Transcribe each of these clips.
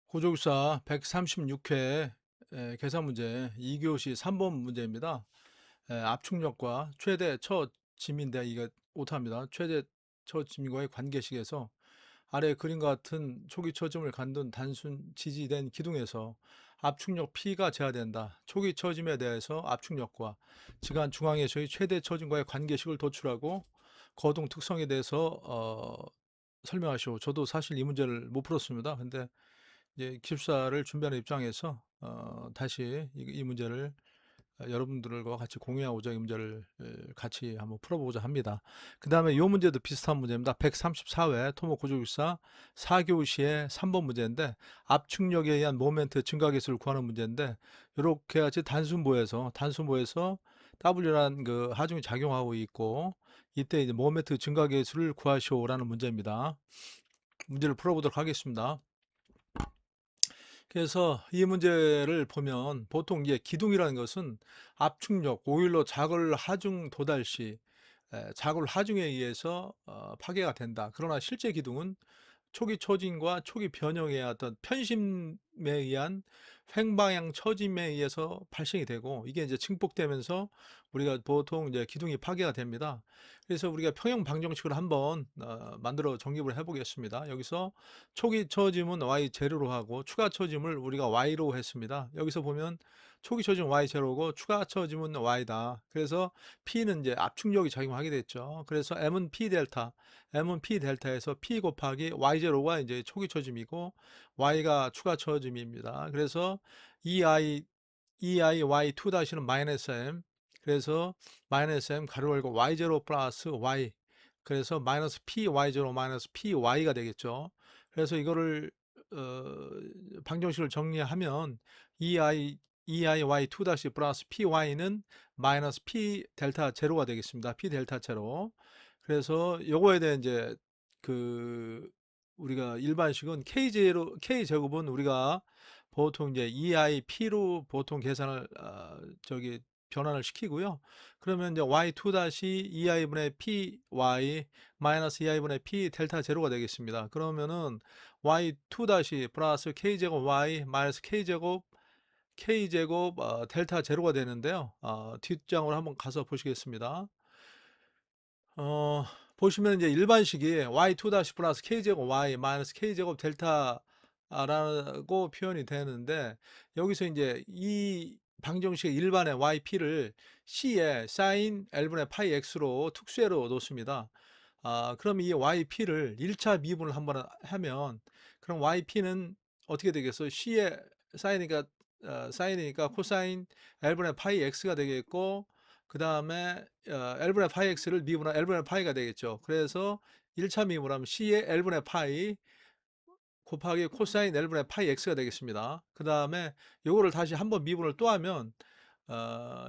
고조기사 136회 계산 문제 2교시 3번 문제입니다. 압축력과 최대 처짐인데 이게 오타입니다. 최대 처짐과의 관계식에서 아래 그림과 같은 초기 처짐을 갖는 단순 지지된 기둥에서 압축력 P가 제하된다. 초기 처짐에 대해서 압축력과 지간 중앙에서의 최대 처짐과의 관계식을 도출하고 거동 특성에 대해서 설명하시오. 저도 사실 이 문제를 못 풀었습니다. 근데 이제 기숙사를 준비하는 입장에서 다시 이 문제를 여러분들과 같이 공유하고자 이 문제를 같이 한번 풀어보고자 합니다. 그 다음에 이 문제도 비슷한 문제입니다. 134회 토목고조기사 4교시의 3번 문제인데 압축력에 의한 모멘트 증가계수를 구하는 문제인데 이렇게 같이 단순보에서 W라는 그 하중이 작용하고 있고 이때 이제 모멘트 증가계수를 구하시오라는 문제입니다. 문제를 풀어보도록 하겠습니다. 그래서 이 문제를 보면 보통 이제 기둥이라는 것은 압축력, 오일로 자골 하중 도달 시 자골 하중에 의해서 파괴가 된다. 그러나 실제 기둥은 초기 처짐과 초기 변형의 어떤 편심에 의한 횡방향 처짐에 의해서 발생이 되고 이게 이제 증폭되면서 우리가 보통 이제 기둥이 파괴가 됩니다. 그래서 우리가 평형 방정식을 한번 만들어 정립을 해보겠습니다. 여기서 초기 처짐은 y0로 하고 추가 처짐을 우리가 y로 했습니다. 여기서 보면 초기 처짐 y0고 추가 처짐은 y다. 그래서 P는 이제 압축력이 작용하게 됐죠. 그래서 M은 P 델타에서 P 곱하기 Y0가 이제 초기 처짐이고 Y가 추가 처짐입니다. 그래서 Y2 다시는 마이너스 M, 그래서 마이너스 M 가로 열고 Y0 플러스 Y, 그래서 마이너스 PY0 마이너스 PY가 되겠죠. 그래서 이거를 방정식을 정리하면 EIY2 다시 플러스 PY는 마이너스 P 델타 제로가 되겠습니다. P 델타 제로. 그래서 요거에 대해 이제 그 우리가 일반식은 K 제곱은 우리가 보통 이제 EIP로 보통 계산을 저기 변환을 시키고요. 그러면 이제 Y2 다시 EI분의 PY 마이너스 EI분의 P 델타 제로가 되겠습니다. 그러면은 Y2 다시 플러스 K제곱 Y 마이너스 K제곱 델타 제로가 되는데요. 뒷장으로 한번 가서 보시겠습니다. 어, 보시면 이제 일반식이 y2 다시 플러스 k제곱 y 마이너스 k제곱 델타라고 표현이 되는데 여기서 이제 이 방정식의 일반의 yp를 c에 sin l분의 파이 x로 특수해로 놓습니다. 그럼 이 yp를 1차 미분을 한번 하면 그럼 yp는 어떻게 되겠어? c에 사인이니까 코사인 l분의 파이 x가 되겠고 그 다음에 L분의 파이 X를 미분한 L분의 파이가 되겠죠. 그래서 1차 미분하면 C의 L분의 파이 곱하기 코사인 L분의 파이 X가 되겠습니다. 그 다음에 요거를 다시 한번 미분을 또 하면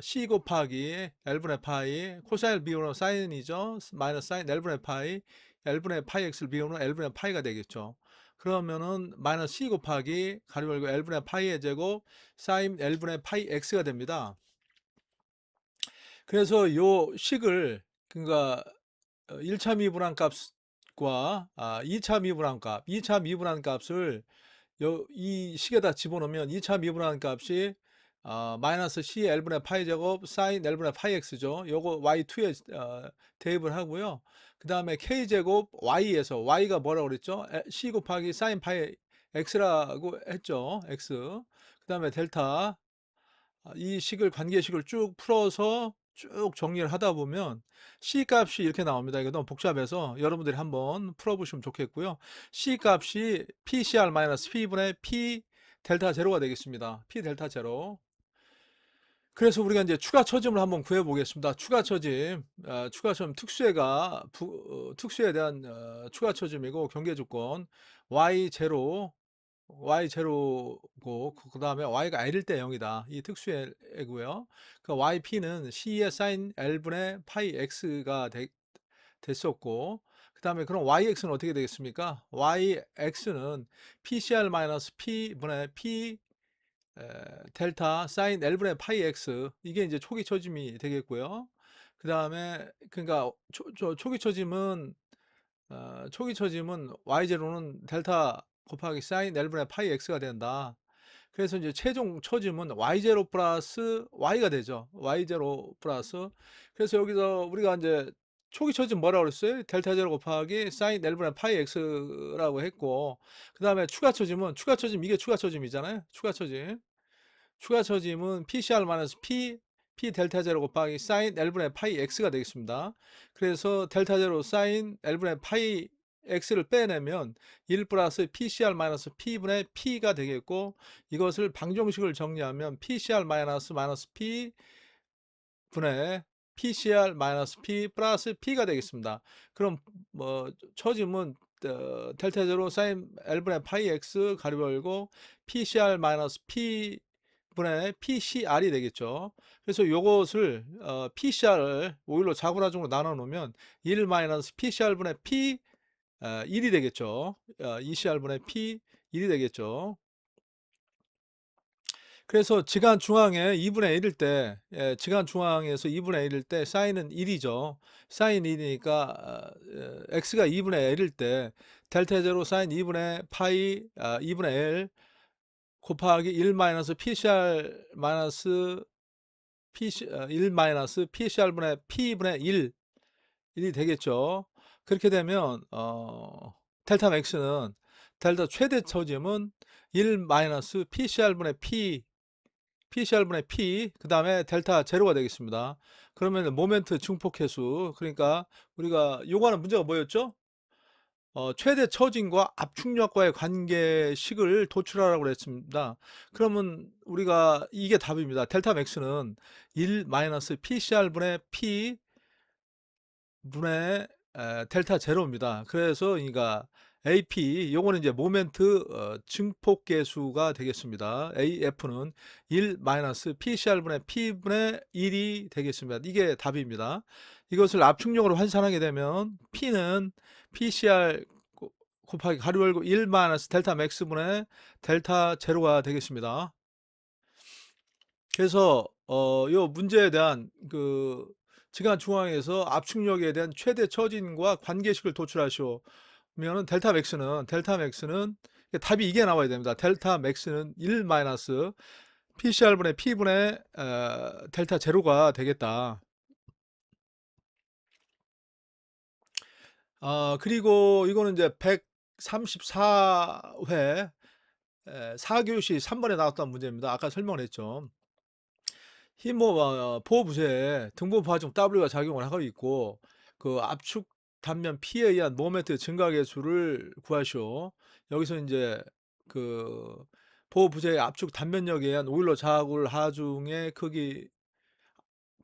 C 곱하기 L분의 파이 코사인을 미분하면 사인이죠. 마이너스 사인 L분의 파이 L분의 파이 X를 미분하면 L분의 파이가 되겠죠. 그러면은 마이너스 C 곱하기 가로 열고 L분의 파이의 제곱 사인 L분의 파이 X가 됩니다. 그래서 요 식을 그러니까 1차 미분한 값과 2차 미분한 값, 2차 미분한 값을 이 식에다 집어넣으면 2차 미분한 값이 마이너스 C L분의 파이 제곱 사인 L분의 파이 X죠. 요거 Y2에 대입을 하고요. 그 다음에 K제곱 Y에서 Y가 뭐라고 그랬죠? C 곱하기 사인 파이 X라고 했죠. X. 그 다음에 델타 이 식을 관계식을 쭉 풀어서 쭉 정리를 하다 보면 C 값이 이렇게 나옵니다. 이거 너무 복잡해서 여러분들이 한번 풀어보시면 좋겠고요. C 값이 PCR-P분의 P 델타 제로가 되겠습니다. P 델타 제로. 그래서 우리가 이제 추가 처짐을 한번 구해 보겠습니다. 추가 처짐, 특수에에 대한 추가 처짐이고 경계 조건 Y0 y0고 그 다음에 y가 l일 때 0이다. 이 특수애고요. 그 yp는 c의 sin l분의 파이 x가 됐었고 그 다음에 그럼 yx는 어떻게 되겠습니까? yx는 pcr-p분의 p 델타 sin l분의 파이 x 이게 이제 초기 처짐이 되겠고요. 그 다음에 그러니까 초기 처짐은 y0는 델타 곱하기 사인 L분의 파이 X가 된다. 그래서 이제 최종 처짐은 y0 플러스 y가 되죠. y0 플러스. 그래서 여기서 우리가 이제 초기 처짐 뭐라고 그랬어요? 델타 제로 곱하기 사인 L분의 파이 X라고 했고, 그 다음에 추가 처짐은, 이게 추가 처짐이잖아요. 추가 처짐은 P 델타 제로 곱하기 사인 L분의 파이 X가 되겠습니다. 그래서 델타 제로 사인 L분의 파이 X를 빼내면 1 플러스 PCR 마이너스 P분의 P가 되겠고, 이것을 방정식을 정리하면 PCR 마이너스 P 분의 PCR 마이너스 P 플러스 P가 되겠습니다. 그럼 뭐 처짐은 델타 제로 사인 L분의 파이 X 가로 열고 PCR 마이너스 P 분의 PCR이 되겠죠. 그래서 요것을 PCR을 오일로 자구나중으로 나눠 놓으면 1 마이너스 PCR분의 P 1이 되겠죠. ECR분의 P 1이 되겠죠. 그래서 지간 중앙에 2분의 1일 때, 지간 중앙에서 2분의 1일 때 사인은 1이죠. 사인 1이니까 x가 2분의 L일 때 델타 제로 사인 2분의 파이 2분의 L 곱하기 1 마이너스 PCR 마이너스 1 마이너스 PCR분의 P분의 1이 되겠죠. 그렇게 되면 델타 맥스는 델타 최대 처짐은 1 마이너스 PCR분의 P 그 다음에 델타 제로가 되겠습니다. 그러면 모멘트 증폭 해수, 그러니까 우리가 요구하는 문제가 뭐였죠? 최대 처짐과 압축력과의 관계식을 도출하라고 그랬습니다. 그러면 우리가 이게 답입니다. 델타 맥스는 1 마이너스 PCR분의 P 분의 델타 제로입니다. 그래서 그러니까 AP 요거는 이제 모멘트 증폭 계수가 되겠습니다. AF는 1 마이너스 PCR분의 P분의 1이 되겠습니다. 이게 답입니다. 이것을 압축력으로 환산하게 되면 P는 PCR 곱하기 가로 열고 1 마이너스 델타 맥스분의 델타 제로가 되겠습니다. 그래서 요 문제에 대한 그 지간 중앙에서 압축력에 대한 최대 처짐과 관계식을 도출하시오면은 델타 맥스는 답이 이게 나와야 됩니다. 델타 맥스는 1 마이너스 PCR분의 P분의 델타 제로가 되겠다. 그리고 이거는 이제 134회 4교시 3번에 나왔던 문제입니다. 아까 설명을 했죠. 보호부재에 등분 부하중 W가 작용을 하고 있고, 그 압축 단면 P에 의한 모멘트 증가 계수를 구하시오. 여기서 이제 그 보호부재의 압축 단면력에 의한 오일러 자굴 하중의 크기,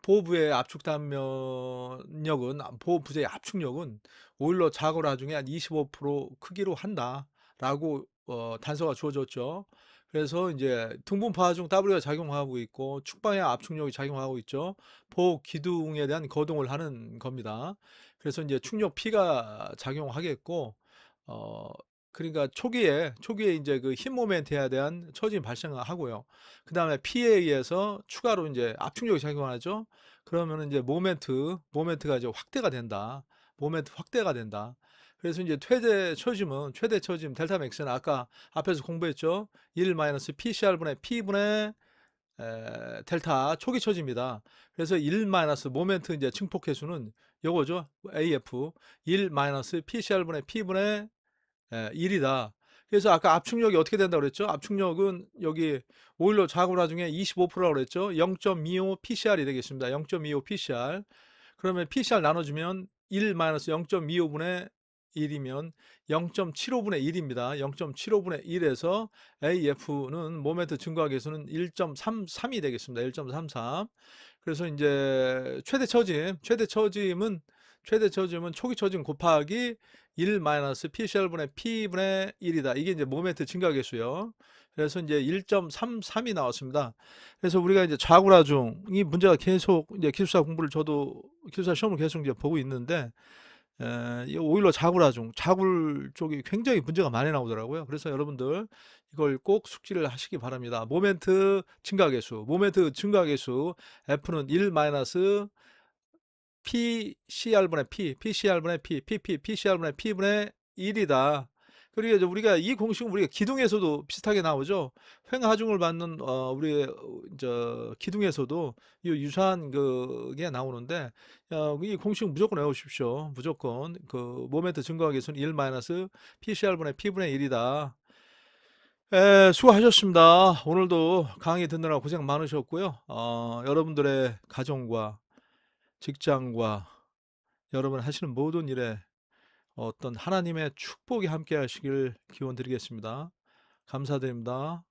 보호부의 압축 단면력은, 보호부재의 압축력은 오일러 자굴 하중의 한 25% 크기로 한다라고 단서가 주어졌죠. 그래서 이제 등분 파중 W가 작용하고 있고 축방의 압축력이 작용하고 있죠. 보호 기둥에 대한 거동을 하는 겁니다. 그래서 이제 축력 P가 작용하겠고, 그러니까 초기에 이제 그 힘 모멘트에 대한 처짐이 발생하고요. 그 다음에 P에 의해서 추가로 이제 압축력이 작용하죠. 그러면 이제 모멘트가 이제 확대가 된다. 모멘트 확대가 된다. 그래서 이제 최대 처짐 델타 맥스는 아까 앞에서 공부했죠. 1 마이너스 PCR분의 P분의 델타 초기 처짐입니다. 그래서 1 마이너스 모멘트 이제 증폭 계수는 요거죠. AF 1 마이너스 PCR분의 P분의 1이다. 그래서 아까 압축력이 어떻게 된다고 그랬죠? 압축력은 여기 오일러 자구라 중에 25%라고 그랬죠. 0.25 PCR이 되겠습니다. 0.25 PCR. 그러면 PCR 나눠주면 1 마이너스 0.25분의 1이면 0.75분의 1입니다. 0.75분의 1에서 AF는 모멘트 증가 계수는 1.33이 되겠습니다. 1.33. 그래서 이제 최대 처짐은 초기 처짐 곱하기 1 마이너스 PCR분의 P분의 1이다. 이게 이제 모멘트 증가 계수요. 그래서 이제 1.33이 나왔습니다. 그래서 우리가 이제 자구라중 이 문제가 계속 이제 기술사 공부를 저도 기술사 시험을 계속 이제 보고 있는데, 이 오일러 자굴 쪽이 굉장히 문제가 많이 나오더라고요. 그래서 여러분들 이걸 꼭 숙지를 하시기 바랍니다. 모멘트 증가 계수 F는 1 마이너스 PCR분의 PCR분의 P분의 1이다. 그리고 이제 우리가 이 공식은 우리가 기둥에서도 비슷하게 나오죠. 횡하중을 받는 우리 저 기둥에서도 이 유사한 그게 나오는데 이 공식 무조건 외우십시오. 무조건 그 모멘트 증가하기에서는 1 마이너스 PCR분의 P분의 1이다. 수고하셨습니다. 오늘도 강의 듣느라 고생 많으셨고요. 여러분들의 가정과 직장과 여러분 하시는 모든 일에 어떤 하나님의 축복이 함께 하시길 기원 드리겠습니다. 감사드립니다.